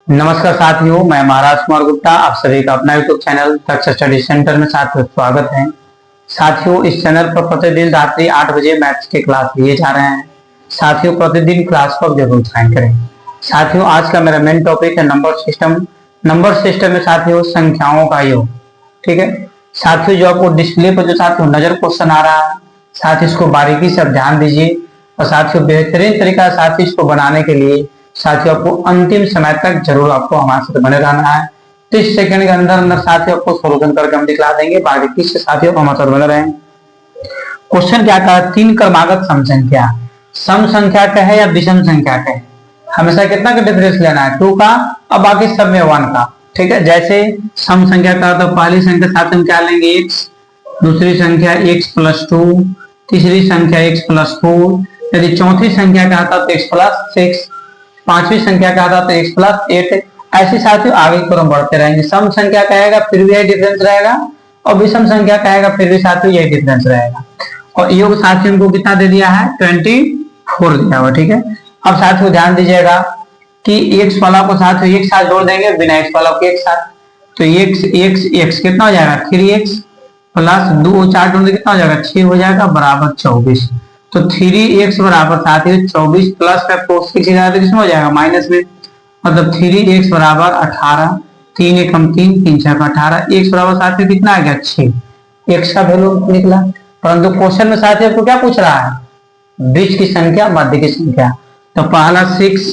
नमस्कार साथियों, मैं महाराज कुमार गुप्ता आप सभी का अपना यूट्यूब चैनल दक्ष स्टडी सेंटर में साथियों स्वागत है। साथियों, इस चैनल पर प्रतिदिन रात्रि 8 बजे मैथ्स के क्लास लिए जा रहे हैं। साथियों, प्रतिदिन क्लास को जरूर ज्वाइन करें। साथियों, आज का मेरा मेन टॉपिक है नंबर सिस्टम। नंबर सिस्टम में साथियों संख्याओं का योग। ठीक है साथियों, जो आपको डिस्प्ले पर जो साथियों नजर क्वेश्चन आ रहा है, साथियों इसको बारीकी से ध्यान दीजिए और साथियों बेहतरीन तरीका साथियों इसको बनाने के लिए साथियों आपको अंतिम समय तक जरूर आपको हमारे साथ बने रहना है। 30 सेकंड के अंदर अंदर साथियों आपको सोल्यूशन करके हम दिखला देंगे। बारीकी से साथियों हमारे साथ बने रहें। क्वेश्चन क्या कहा, 3 क्रमागत सम संख्या सम संख्या का है या विषम संख्या का है। हमेशा कितना का डिफरेंस लेना है, 2 का और बाकी सब में 1 का। ठीक है, जैसे सम संख्या का तो पहली संख्या साथ हम क्या लेंगे x, दूसरी संख्या x + 2, तीसरी संख्या x + 4, यदि चौथी संख्या का आता तो x + 6, पांचवी संख्या का आता तो x + 8। ऐसे साथियों आगे की तरफ बढ़ते रहेंगे। सम संख्या कहेगा फिर भी यही डिफरेंस रहेगा और विषम संख्या कहेगा फिर भी साथियों यही डिफरेंस रहेगा। और योग साथियों को कितना दे दिया है, 24 दिया हुआ। ठीक है, अब साथियों ध्यान दीजिएगा कि x वाला को साथियों एक साथ जोड़ देंगे, बिना x वाला को एक साथ, तो x कितना हो जाएगा, 3x + 2 4 जोड़ कितना हो जाएगा, 6 हो जाएगा बराबर 24। तो 3x बराबर साथियों 24 प्लस का 4 6 किसमें हो जाएगा, माइनस में, मतलब 3x बराबर 18, 3 एकम 3 3 6 18, x बराबर साथियों कितना आ गया 6। x का वैल्यू निकला। परंतु क्वेश्चन में साथियों आपको क्या पूछ रहा है, बीच की संख्या मध्य की संख्या। तो पहला 6,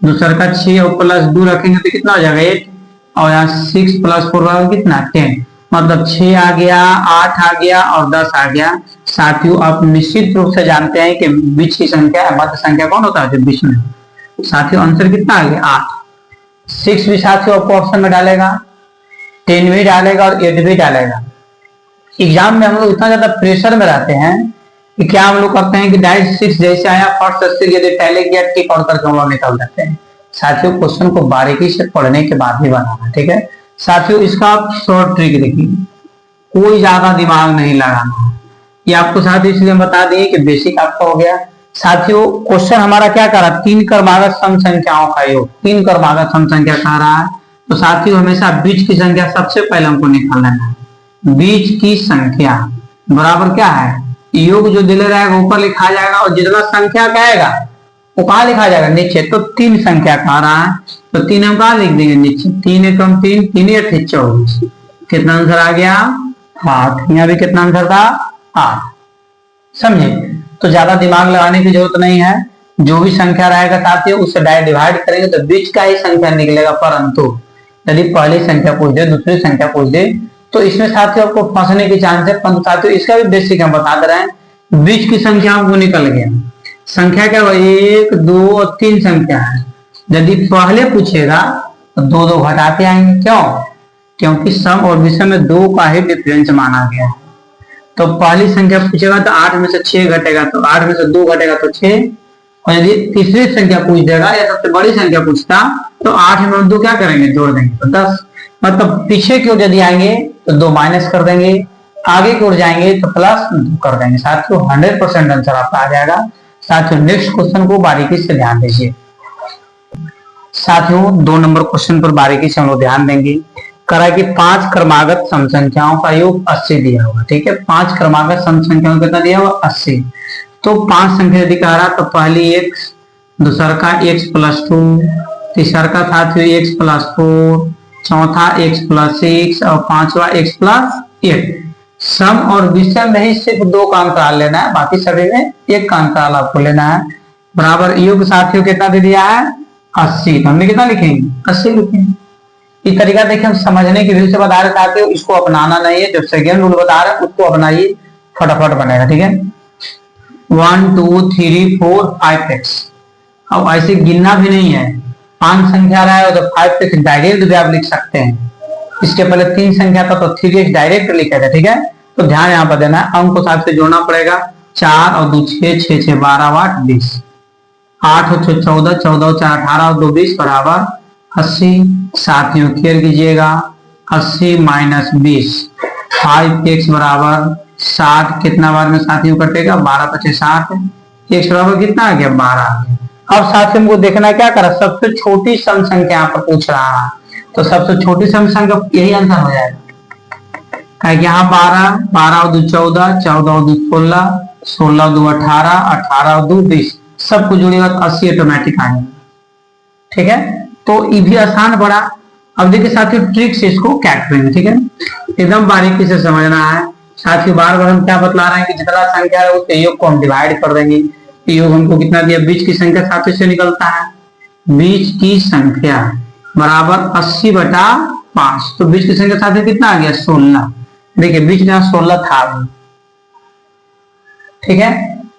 दूसरा का 6 और +2 रखेंगे तो कितना हो जाएगा 8, और यहाँ 6 + 4 बराबर कितना 10, मतलब 6 आ गया, 8 आ गया और 10 आ गया। साथियों आप निश्चित रूप से जानते हैं कि बीच की संख्या मध्य संख्या कौन होता है, जो बीच में। साथियों आंसर कितना आ गया 8। 6 भी साथियों आपको ऑप्शन में डालेगा, 10 भी डालेगा और 8 भी डालेगा। एग्जाम में हम लोग इतना ज्यादा प्रेशर में रहते हैं कि क्या हम लोग करते हैं कि डायरेक्ट 6 जैसे आया फर्स्ट से यदि पहले किया टिक और करके हम लोग निकाल देते हैं। साथियों क्वेश्चन को बारीकी से पढ़ने के बाद ही बनाना। ठीक है साथियों, इसका आप शॉर्ट ट्रिक देखिए, कोई ज्यादा दिमाग नहीं लगाना है। ये आपको साथियों इसलिए बता दिए कि बेसिक आपका हो गया। साथियों क्वेश्चन हमारा क्या कर रहा है, 3 क्रमागत सम संख्याओं का योग। 3 क्रमागत सम संख्या कह रहा है, तो साथियों हमेशा बीच की संख्या सबसे पहले हमको निकाल लेना है। बीच की संख्या बराबर क्या है, योग जो दिले रहेगा ऊपर लिखा जाएगा और जितना संख्या कहेगा वो कहाँ लिखा जाएगा, नीचे। तो 3 संख्या कह रहा है तो 3 हम कहाँ लिख देंगे, नीचे। 3 एकम 3 3 8 24, कितना आंसर आ गया 8। यहाँ भी कितना आंसर था 8। समझे, तो ज्यादा दिमाग लगाने की जरूरत नहीं है। जो भी संख्या रहेगा साथियों उससे डायरेक्ट डिवाइड करेंगे तो बीच का ही संख्या निकलेगा। परंतु यदि पहली संख्या पूछ दे, दूसरी संख्या पूछ दे, तो इसमें साथियों आपको फंसने की चांस है। परंतु साथियों इसका भी बेसिक हम बता दे रहे हैं। बीच की संख्या हमको निकल गया, संख्या क्या हुआ 1 2 और 3 संख्या है। यदि पहले पूछेगा तो 2 2 घटाते आएंगे, क्यों, क्योंकि सम और विषम में 2 का ही डिफरेंस माना गया है। तो पहली संख्या पूछेगा तो 8 में से 6 घटेगा, तो 8 में से 2 घटेगा तो 6। और यदि तीसरी संख्या पूछ देगा या सबसे बड़ी संख्या पूछता तो 8 में 2 क्या करेंगे, जोड़ देंगे तो 10। मतलब पीछे की ओर यदि आएंगे तो 2 माइनस कर देंगे, आगे की ओर जाएंगे तो +2 कर देंगे। साथियों 100% आंसर आपका आ जाएगा। साथियों नेक्स्ट क्वेश्चन को बारीकी से ध्यान दीजिए। साथियों 2 नंबर क्वेश्चन पर बारीकी से हम लोग ध्यान देंगे। करा कि 5 क्रमागत सम संख्याओं का योग 80 दिया हुआ। ठीक है, 5 क्रमागत सम संख्याओं का कितना दिया हुआ 80। तो 5 संख्या यदि कह रहा तो पहली x, दूसरा का x + 2, तीसरा का साथियों x + 4, चौथा x + 6 और पांचवा x + 8। सम और विषम में ही सिर्फ 2 का अंतराल लेना है, बाकी सभी में 1 का अंतराल आपको लेना है। बराबर योग साथियों कितना दे दिया है 80। हमने कितना लिखेंगे 80 लिखेंगे। इस तरीका देखिए हम समझने की व्यू से बता रहे थे, इसको अपनाना नहीं है। जो सेकेंड रूल बता रहे हैं उसको अपनाइए, फटाफट बनेगा। ठीक है 1 2 3 4 5x। अब ऐसे गिनना भी नहीं है, 5 संख्या रहा है तो 5x डायरेक्ट भी आप लिख सकते हैं। इसके पहले 3 संख्या था तो 3x डायरेक्ट लिखा था। ठीक है, तो ध्यान यहाँ पर देना है, अंक को साथ से जोड़ना पड़ेगा। 4 और 2 6 6 6 12 8 20, 8 और 6 14 14 और 4 18 और 2 20 बराबर 80। साथियों क्लियर कीजिएगा, 80 - 20, 5x बराबर 60। कितना बार में साथियों कटेगा 12 × 5 = 60। x बराबर कितना आ गया 12 आ गया। अब साथ हमको देखना क्या करा, सबसे छोटी सम संख्या यहाँ पर पूछ रहा है, तो सबसे छोटी सम संख्या यही आंसर हो जाएगा। यहाँ 12, 12 और 2 14, 14 और 2 16, 16 और 2 18, 18 और 2 20, सबको जोड़ेगा तो 80 ऑटोमेटिक आएगा। ठीक है, तो ये भी आसान पड़ा। अब देखिए साथियों ट्रिक से इसको क्या करेंगे, ठीक है, एकदम बारीकी से समझना है साथियों। बार बार हम क्या बतला रहे हैं कि जितना संख्या है उसके योग को हम डिवाइड कर देंगे। योग हमको कितना दिया, बीच की संख्या साथियों से निकलता है, बीच की संख्या बराबर 80/5, तो बीच की संख्या साथियों कितना आ गया 16। देखिए बीच में 16 था, ठीक है,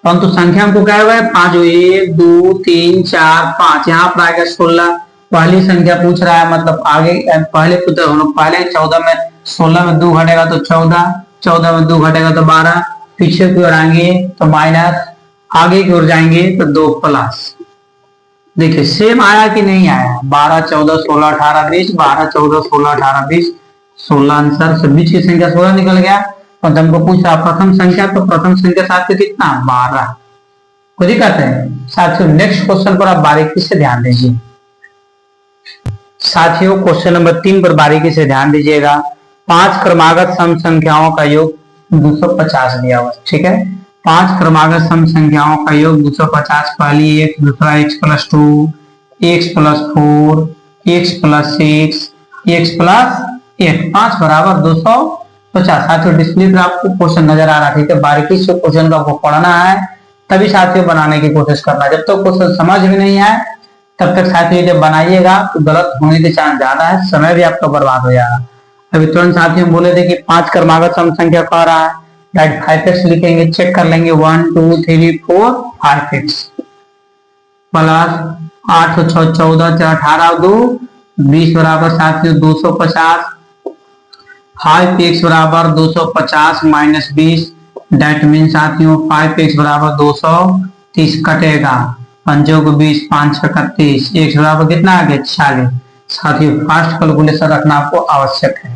परंतु संख्या हमको क्या हुआ है 5, 1 2 3 4 5, यहाँ पर आ गया 16। पहली संख्या पूछ रहा है, मतलब आगे पहले 14 में 16 में 2 घटेगा तो 14, 14 में 2 घटेगा तो 12, पीछे की ओर आएंगे तो माइनस, आगे की ओर जाएंगे तो 2 प्लस। देखिए सेम आया कि नहीं आया, 12 14 16 18 20, 12 14 16 18 20, 16 आंसर से बीच की संख्या 16 निकल गया। और हमको पूछा प्रथम संख्या, तो प्रथम संख्या साथियों कितना 12। कोई दिक्कत है साथियों? नेक्स्ट क्वेश्चन पर आप बारीकी से ध्यान दीजिए साथियों। क्वेश्चन नंबर 3 पर बारीकी से ध्यान दीजिएगा। 5 क्रमागत सम संख्याओं का योग 250 दिया हुआ, ठीक है, 5 क्रमागत सम संख्याओं का योग 250, पहली एक, दूसरा x + 2, x + 4, x + 6, x + 1, 5 बराबर 250। साथियों डिस्प्ले पर आपको क्वेश्चन नजर आ रहा है, ठीक है, बारीकी से क्वेश्चन को आपको पढ़ना है, तभी साथियों बनाने की कोशिश करना। जब तक क्वेश्चन समझ में नहीं आए तब तक साथियों जब बनाइएगा तो गलत होने के चांस ज्यादा है, समय भी आपका बर्बाद हो जाएगा। अभी तुरंत साथियों बोले थे कि 5 क्रमागत सम संख्या कह रहा है, डायरेक्ट 5x लिखेंगे, चेक कर लेंगे 1 2 3 4 5x प्लस 8 और 6 14, 18 और 2 20 बराबर साथियों 250, 5x बराबर 250 माइनस 20, डेट मीन साथियों 5x बराबर 230, कटेगा 5 को 20, 5 31, x बराबर कितना आ गया 46। साथियों फास्ट कैलकुलेशन रखना आपको आवश्यक है।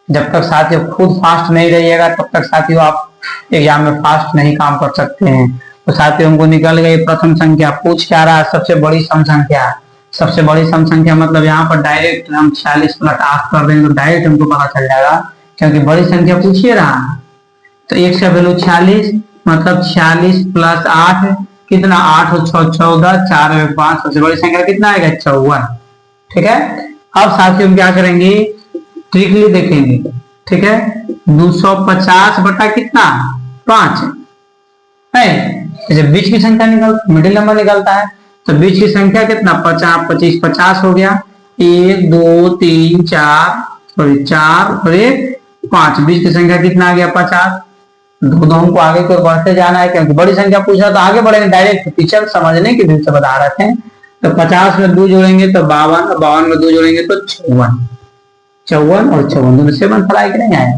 जब तक साथियों खुद फास्ट नहीं रहिएगा तब तक साथियों आप एग्जाम में फास्ट नहीं काम कर सकते हैं। तो साथियों हमको निकल गई प्रथम संख्या, पूछ क्या रहा है सबसे बड़ी सम संख्या। सबसे बड़ी सम संख्या मतलब यहाँ पर डायरेक्ट हम 46 + 8 कर देंगे तो डायरेक्ट हमको पता चल जाएगा, क्योंकि बड़ी संख्या पूछिए रहा है। तो x का वैल्यू 46, मतलब 46 + 8 कितना, 8 और 6 14, 4 और 5, सबसे बड़ी संख्या कितना आएगा 54। ठीक है, अब साथियों हम क्या करेंगे, ट्रिकली देखेंगे, ठीक है, 250 बटा कितना 5 है, जब बीच की संख्या मिडिल नंबर निकलता है तो बीच की संख्या कितना 50 25 50 हो गया, 1 2 3 4 और 4 और 1 5, बीच की संख्या कितना आ गया 50। दो को आगे को बढ़ते जाना है, क्योंकि बड़ी संख्या पूछा तो आगे बढ़ेंगे, डायरेक्ट टीचर समझने के लिए से बता रहे थे। तो 50 में 2 जोड़ेंगे तो 52, 52 में 2 जोड़ेंगे तो 54, 54 और 54 दोनों से बन पड़ा कि नहीं आया।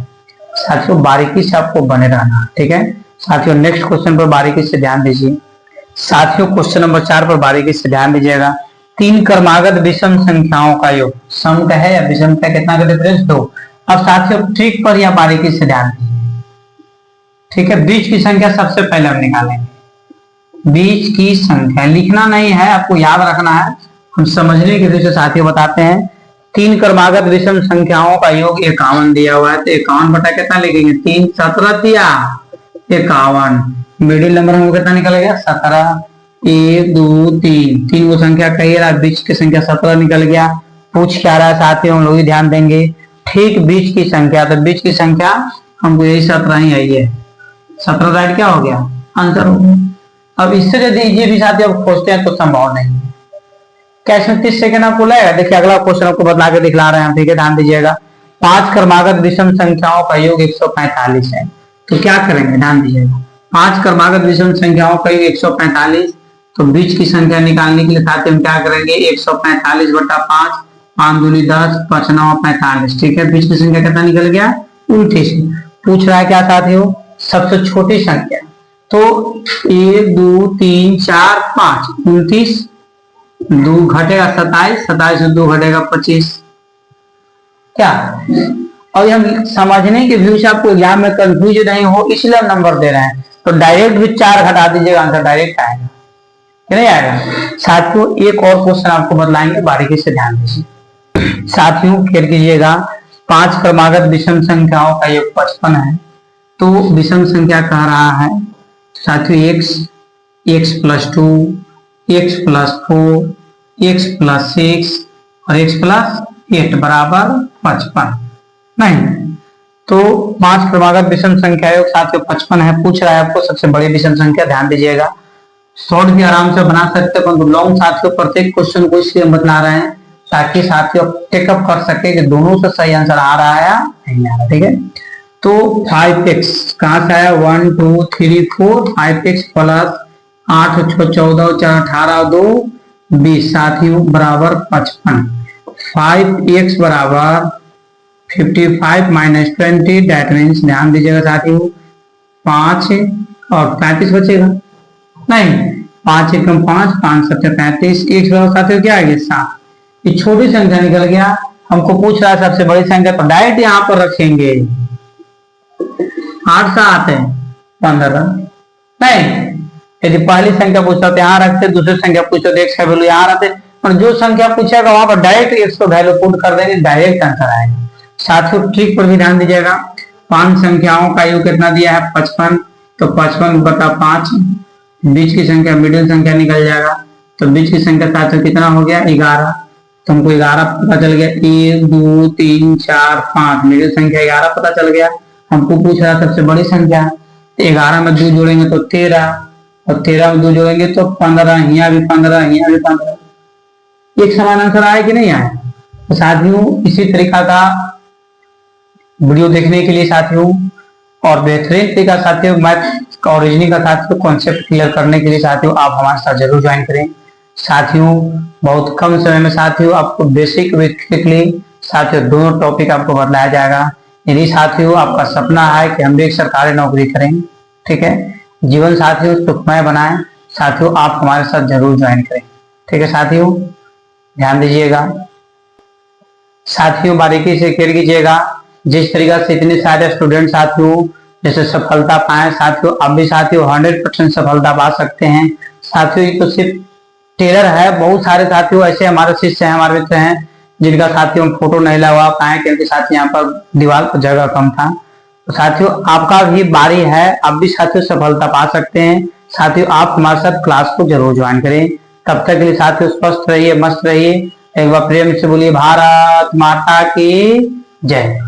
साथियों बारीकी से आपको बने रहना, ठीक है साथियों। नेक्स्ट क्वेश्चन पर बारीकी से ध्यान दीजिए साथियों। क्वेश्चन नंबर 4 पर बारीकी से ध्यान दीजिएगा। 3 क्रमागत विषम संख्याओं का योग, सम का है या विषम का, कितना का डिफरेंस 2। अब साथियों ट्रिक पर या बारीकी से ध्यान दीजिए, ठीक है। बीच की संख्या सबसे पहले हम निकालेंगे, बीच की संख्या लिखना नहीं है, आपको याद रखना है, हम समझने के लिए साथियों बताते हैं। 3 क्रमागत विषम संख्याओं का योग 51 दिया हुआ है, तो 51 बटा कितना लिखेंगे 3 17 या 51, मिडिल नंबर हमको कितना निकल गया 17, 1 2 3, 3 को संख्या कही रहा, बीच की संख्या 17 निकल गया। पूछ क्या रहा है साथियों, हम लोग ध्यान देंगे, ठीक बीच की संख्या, तो बीच की संख्या हमको यही 17 ही आई है, 17 राइट क्या हो गया आंसर हो गया। अब इससे यदि ये भी साथियों आप खोजते हैं तो संभव नहीं है। कैसे 30 सेकंड आपको लगेगा, देखिए अगला क्वेश्चन आपको बदला के दिखला रहे हैं, ठीक है ध्यान दीजिएगा। 5 क्रमागत विषम संख्याओं का योग 145 है, तो क्या करेंगे ध्यान दीजिएगा। 5 क्रमागत विषम संख्याओं का योग 145, तो बीच की संख्या निकालने के लिए साथियों हम क्या करेंगे 145 बटा 5, 5 दूनी 10, 5 9 45, ठीक है। बीच की संख्या कितना निकल गया 29। पूछ रहा है क्या साथियों सबसे छोटी संख्या, तो 1 2 3 4 5, 29, 2 घटेगा 27, 27 में 2 घटेगा 25, क्या। और हम समझने के व्यू से आपको एग्जाम में कंफ्यूज नहीं हो इसलिए हम नंबर दे रहे हैं, तो डायरेक्ट भी 4 घटा दीजिएगा आंसर डायरेक्ट आएगा, नहीं आएगा। साथियों एक और क्वेश्चन आपको बतलाएंगे, बारीकी से ध्यान दीजिए। साथियों खेल कीजिएगा, 5 क्रमागत विषम संख्याओं का योग 55 है। तो विषम संख्या कह रहा है साथियों x, x + 2, x + 4, x + 6 और x + 8 बराबर 55। नहीं तो 5 क्रमागत विषम संख्या योग साथियों 55 है। पूछ रहा है आपको सबसे बड़ी विषम संख्या। ध्यान दीजिएगा, शॉर्ट भी आराम से बना सकते हैं, परंतु लॉन्ग साथियों प्रत्येक क्वेश्चन को इसलिए बतला रहे हैं ताकि साथियों टेकअप कर सके कि दोनों से सही आंसर आ रहा है या नहीं आ रहा। ठीक है, तो 5x कहां से आया, 1 2 3 4, 5x + 8 6 14 4 18 2 20 साथियों बराबर 55। 5x बराबर 55 - 20 दैट मीन्स, ध्यान दीजिएगा साथियों, 5 और 35 बचेगा। नहीं, 5 एकम 5, 5 7 35, x बराबर साथियों क्या आएगा 7। ये छोटी संख्या निकल गया। हमको पूछ रहा है सबसे बड़ी संख्या, तो डायरेक्ट यहाँ पर रखेंगे। 8 7 है 15। नहीं, यदि पहली संख्या पूछता तो यहाँ रखते, दूसरी संख्या पूछते तो x का वैल्यू यहाँ रखते, और जो संख्या पूछेगा वहां पर डायरेक्ट x को वैल्यू पुट कर देंगे, डायरेक्ट आंसर आएगा। साथियों ट्रिक पर भी ध्यान दीजिएगा। 5 संख्याओं का योग कितना दिया है 55, तो 55/5, बीच की संख्या मिडिल संख्या निकल जाएगा, तो बीच की संख्या साथियों कितना हो गया 11। तो हमको 11 पता चल गया, 1 2 3 4 5, मिडिल संख्या 11 पता चल गया। हमको पूछ रहा सबसे बड़ी संख्या, 11 में 2 जोड़ेंगे तो 13, और 13 में 2 जोड़ेंगे तो 15, यहाँ भी 15, यहाँ भी 15। एक समान आंसर आया कि नहीं आया। तो साथियों इसी तरीका का वीडियो देखने के लिए साथियों, और बेहतरीन तरीका साथियों मैथ और रीजनिंग का साथियों कॉन्सेप्ट क्लियर करने के लिए साथियों आप हमारे साथ जरूर ज्वाइन करें। साथियों बहुत कम समय में साथियों आपको बेसिक बेसिकली साथियों दोनों टॉपिक आपको बताया जाएगा। यदि साथियों आपका सपना है कि हम भी एक सरकारी नौकरी करें, ठीक है, जीवन साथियों सुखमय बनाएं, साथियों आप हमारे साथ जरूर ज्वाइन करें। ठीक है साथियों, ध्यान दीजिएगा। साथियों बारीकी से क्लियर कीजिएगा। जिस तरीका से इतने सारे स्टूडेंट साथियों जैसे सफलता पाए साथियों, अब भी साथियों 100% सफलता पा सकते हैं। साथियों ये तो सिर्फ टेलर है, बहुत सारे साथियों ऐसे हमारे शिष्य हैं, हमारे मित्र हैं जिनका साथियों फोटो नहीं लगा पाए क्योंकि साथियों यहाँ पर दीवार पर जगह कम था। तो साथियों आपका भी बारी है, अब भी साथियों सफलता पा सकते हैं। साथियों आप हमारे साथ क्लास को जरूर ज्वाइन करें। तब तक के लिए साथियों स्वस्थ रहिए, मस्त रहिए। एक बार प्रेम से बोलिए भारत माता की जय।